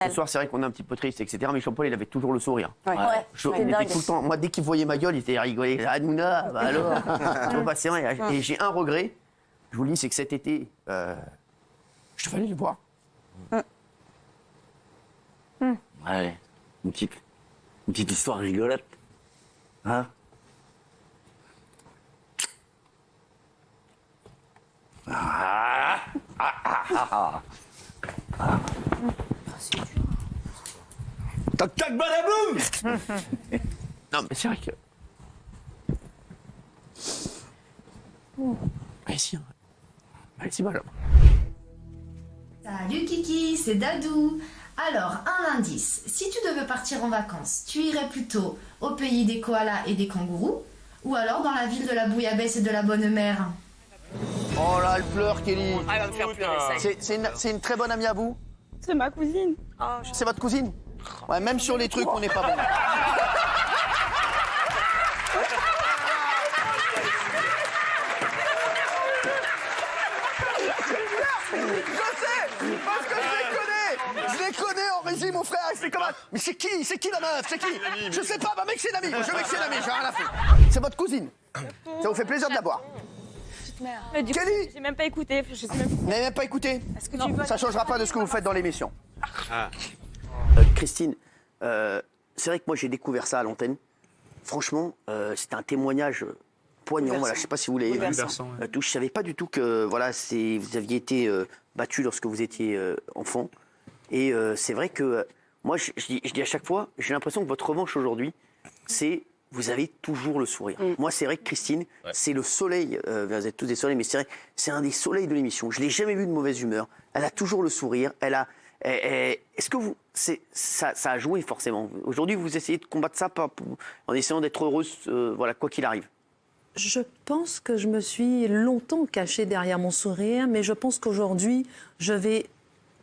Ce soir, c'est vrai qu'on est un petit peu triste, etc. Mais Jean-Paul, il avait toujours le sourire. Ouais. Il était tout le temps. Moi, dès qu'il voyait ma gueule, il était rigolé. Hanouna, bah alors. Bah, c'est vrai. Et j'ai un regret, je vous le dis, c'est que cet été, je devais aller le voir. Ouais, une petite histoire rigolote. Hein? Tac tac badaboum. Non, mais c'est vrai que. Allez-y, hein. Allez-y, voilà. Salut Kiki, c'est Dadou. Alors, un indice. Si tu devais partir en vacances, tu irais plutôt au pays des koalas et des kangourous ou alors dans la ville de la bouillabaisse et de la bonne mère? Oh là, elle pleure, Kelly. Ah, elle va me faire pleurer, ça. C'est une très bonne amie à vous? C'est ma cousine. C'est votre cousine? Ouais, même sur les trucs, on n'est pas bon. Parce que je les connais en régime, mon frère. C'est comme mais c'est qui la meuf? C'est qui? Je sais pas, bah mec, c'est une amie. Je mec, c'est une amie, j'ai rien à faire. C'est votre cousine. Ça vous fait plaisir de la voir. Mais du coup, Kelly, j'ai même pas écouté. Je sais même pas. vous n'avez même pas écouté? Est-ce que tu veux... Ça changera pas de ce que vous faites dans l'émission. Christine, c'est vrai que moi j'ai découvert ça à l'antenne. Franchement, c'était un témoignage poignant. Voilà, je sais pas si vous l'avez vu. Je savais pas du tout que voilà, vous aviez été battu lorsque vous étiez enfant. Et c'est vrai que moi, je dis à chaque fois, j'ai l'impression que votre revanche aujourd'hui, c'est vous avez toujours le sourire. Moi, c'est vrai que Christine, c'est le soleil. Vous êtes tous des soleils, mais c'est vrai, c'est un des soleils de l'émission. Je l'ai jamais vu de mauvaise humeur. Elle a toujours le sourire. Est-ce que ça a joué forcément? Aujourd'hui, vous essayez de combattre ça en essayant d'être heureuse, voilà, quoi qu'il arrive. Je pense que je me suis longtemps cachée derrière mon sourire, mais je pense qu'aujourd'hui, je vais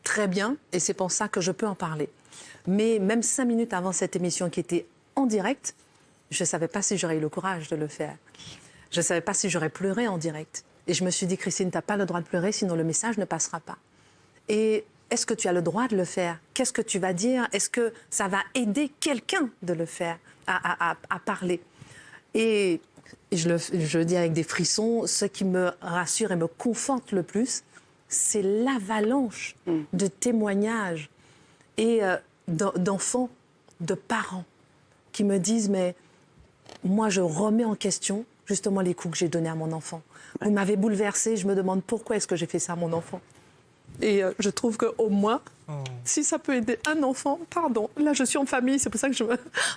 très bien et c'est pour ça que je peux en parler. Mais même 5 minutes avant cette émission qui était en direct, je ne savais pas si j'aurais eu le courage de le faire. Je ne savais pas si j'aurais pleuré en direct. Et je me suis dit, Christine, tu n'as pas le droit de pleurer, sinon le message ne passera pas. Et est-ce que tu as le droit de le faire? Qu'est-ce que tu vas dire? Est-ce que ça va aider quelqu'un de le faire, à parler? Et je le dis avec des frissons, ce qui me rassure et me conforte le plus, c'est l'avalanche de témoignages et d'enfants, de parents qui me disent, mais moi je remets en question justement les coups que j'ai donnés à mon enfant. Vous m'avez bouleversée, je me demande pourquoi est-ce que j'ai fait ça à mon enfant. Et je trouve qu'au moins, si ça peut aider un enfant, pardon, là je suis en famille, c'est pour ça que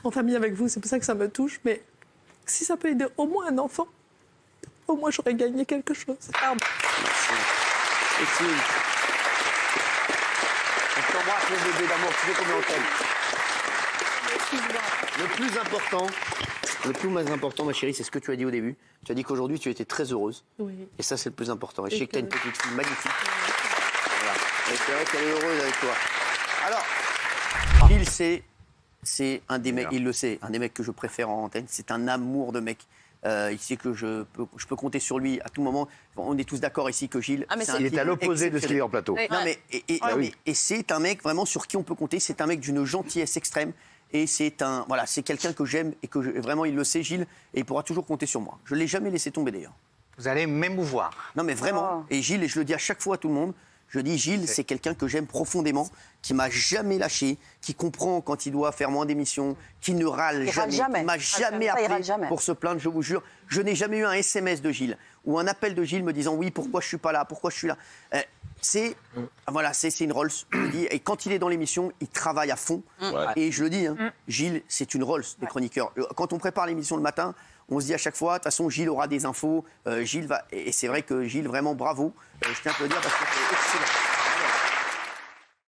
en famille avec vous, c'est pour ça que ça me touche, mais si ça peut aider au moins un enfant, au moins j'aurais gagné quelque chose. Pardon. Christine, on t'embrasse le bébé d'amour, tu sais combien on t'aime. Le plus important, ma chérie, c'est ce que tu as dit au début. Tu as dit qu'aujourd'hui, tu étais très heureuse. Oui. Et ça, c'est le plus important. Et je sais que tu as une petite fille magnifique. Voilà. Et c'est vrai qu'elle est heureuse avec toi. Alors, Gilles, c'est un des mecs, il le sait, un des mecs que je préfère en antenne. C'est un amour de mec. Il sait que je peux compter sur lui à tout moment. On est tous d'accord ici que Gilles, il est à l'opposé de ce qu'il est en plateau. Non, mais, et c'est un mec vraiment sur qui on peut compter. C'est un mec d'une gentillesse extrême. Et c'est quelqu'un que j'aime et que vraiment il le sait, Gilles, et il pourra toujours compter sur moi. Je ne l'ai jamais laissé tomber d'ailleurs. Vous allez m'émouvoir. Non mais vraiment. Et Gilles, et je le dis à chaque fois à tout le monde, je dis Gilles, c'est quelqu'un que j'aime profondément, qui m'a jamais lâché, qui comprend quand il doit faire moins d'émissions, qui ne râle jamais, qui m'a jamais appelé pour se plaindre, je vous jure. Je n'ai jamais eu un SMS de Gilles ou un appel de Gilles me disant oui, pourquoi je suis pas là, pourquoi je suis là. C'est une Rolls. Je le dis, et quand il est dans l'émission, il travaille à fond. Et je le dis, Gilles, c'est une Rolls des chroniqueurs. Quand on prépare l'émission le matin, on se dit à chaque fois, de toute façon, Gilles aura des infos. Gilles va. Et c'est vrai que Gilles, vraiment bravo. Je tiens à te le dire parce que c'est excellent.